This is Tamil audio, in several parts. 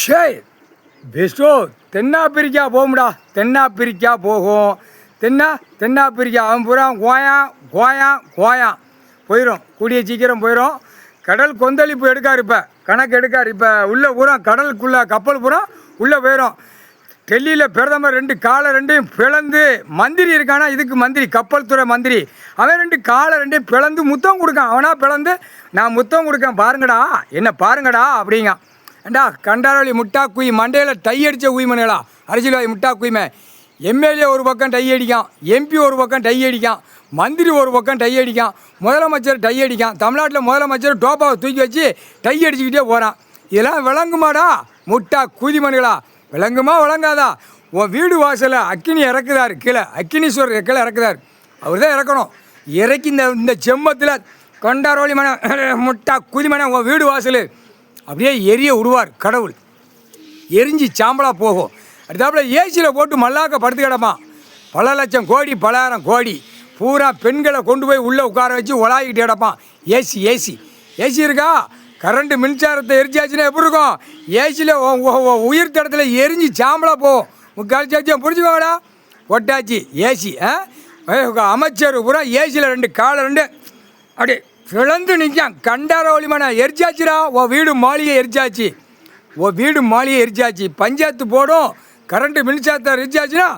சரி பெஸ்ட்டோ தென்னாப்பிரிக்கா போகும்டா. தென்னாப்பிரிக்கா போகும். தென்னாப்பிரிக்கா அவன் பூரா கோயான் போயிடும். கூடிய சீக்கிரம் போயிடும். கடல் கொந்தளிப்பு எடுக்கார். இப்போ கணக்கு எடுக்கார். இப்போ உள்ளே பூரா கடலுக்குள்ளே கப்பல் பூரா உள்ளே போயிடும். டெல்லியில் பிரதமர் 2 காலை 2 பிளந்து மந்திரி இருக்கானா, இதுக்கு மந்திரி, கப்பல் துறை மந்திரி, அவன் 2 காலை 2 பிளந்து முத்தம் கொடுக்கான். அவனா பிளந்து நான் முத்தம் கொடுக்கேன் பாருங்கடா, என்ன பாருங்கடா அப்படிங்க. ஏண்டா கண்டாரவழி முட்டா குய் மண்டையில் டை அடித்த குய்மனுங்களா, அரசியல்வாதி முட்டா குய்மை. எம்எல்ஏ ஒரு பக்கம் டை அடிக்கான், எம்பி ஒரு பக்கம் டை அடிக்கான், மந்திரி ஒரு பக்கம் டை அடிக்கான், முதலமைச்சர் டை அடிக்கான். தமிழ்நாட்டில் முதலமைச்சர் டோப்பாவை தூக்கி வச்சு டை அடிச்சுக்கிட்டே போகிறான். இதெல்லாம் விளங்குமாடா முட்டா குதிமனுகளா? விளங்குமா விளங்காதா? உன் வீடு வாசலை அக்கினி இறக்குதார், கீழே அக்கினீஸ்வரர் கீழே இறக்குதார். அவர் தான் இறக்கணும். இறக்கி இந்த செம்மத்தில் கொண்டாரோலி மன முட்டா குதிமனை உன் வீடு வாசல் அப்படியே எரிய விடுவார் கடவுள். எரிஞ்சு சாம்பலாக போகும். அடுத்தாப்புல ஏசியில் போட்டு மல்லாக்க படுத்து கிடப்பான். பல லட்சம் கோடி பலாயிரம் கோடி பூரா பெண்களை கொண்டு போய் உள்ளே உட்கார வச்சு உலாகிட்டு கிடப்பான். ஏசி இருக்கா? கரண்ட்டு மின்சாரத்தை எரிச்சாச்சுன்னா எப்படி இருக்கும்? ஏசியில் உயிர் தடத்தில் எரிஞ்சு சாம்பலாக போகும். முக்கால் சாச்சியம் புரிஞ்சுக்கோங்கடா. ஒட்டாச்சு ஏசி. அமைச்சர் பூரா ஏசியில் 2 காலை 2 அப்படியே பிளந்து நிற்கான். கண்டாரவழிமான எரிச்சாச்சுடா. வீடு மாளிகை எரிச்சாச்சு. பஞ்சாயத்து போடும். கரண்ட்டு மின்சாரத்தை எரிச்சாச்சுன்னா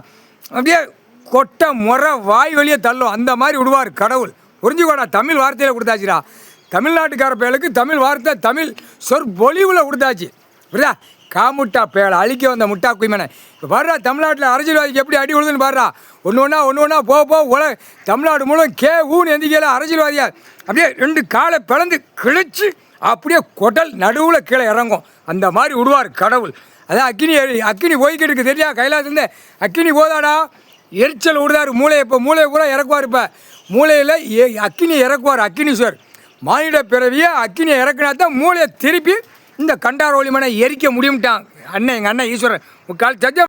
அப்படியே கொட்டை முறை வாய் வழியே தள்ளும். அந்த மாதிரி விடுவார் கடவுள். புரிஞ்சுக்கோடா. தமிழ் வார்த்தையில் கொடுத்தாச்சுடா. தமிழ்நாட்டுக்கார பயலுக்கு தமிழ் வார்த்தை, தமிழ் சொற்பொழிவில் கொடுத்தாச்சு. புரியுதா? காமுட்டா பேலை அழிக்க வந்த முட்டா குய்மனை. இப்போ பாடுறா தமிழ்நாட்டில் அரசியல்வாதிக்கு எப்படி அடி விழுதுன்னு பாடுறா. ஒன்று ஒன்றா போக தமிழ்நாடு மூலம் ஊன்னு எந்திக்கையில் அரசியல்வாதியாக அப்படியே 2 காலை பிளந்து கிழிச்சு அப்படியே கொடல் நடுவில் கீழே இறங்கும். அந்த மாதிரி விடுவார் கடவுள். அதான் அக்கினி போய்கிட்டு தெரியா? கைலாசந்து அக்கினி போதாடா, எரிச்சல் விடுதார் மூளையை. இப்போ மூளையை கூட இறக்குவார். இப்போ மூளையில் அக்கினி இறக்குவார் அக்கினீஸ்வர். மானிட பிறவியை அக்கினியை இறக்குனா தான் மூளையை திருப்பி இந்த கண்டாரோலிமனை எரிக்க முடியும்ட்டான் எங்கள் அண்ணன் ஈஸ்வரன். முக்கால் சத்தியம்.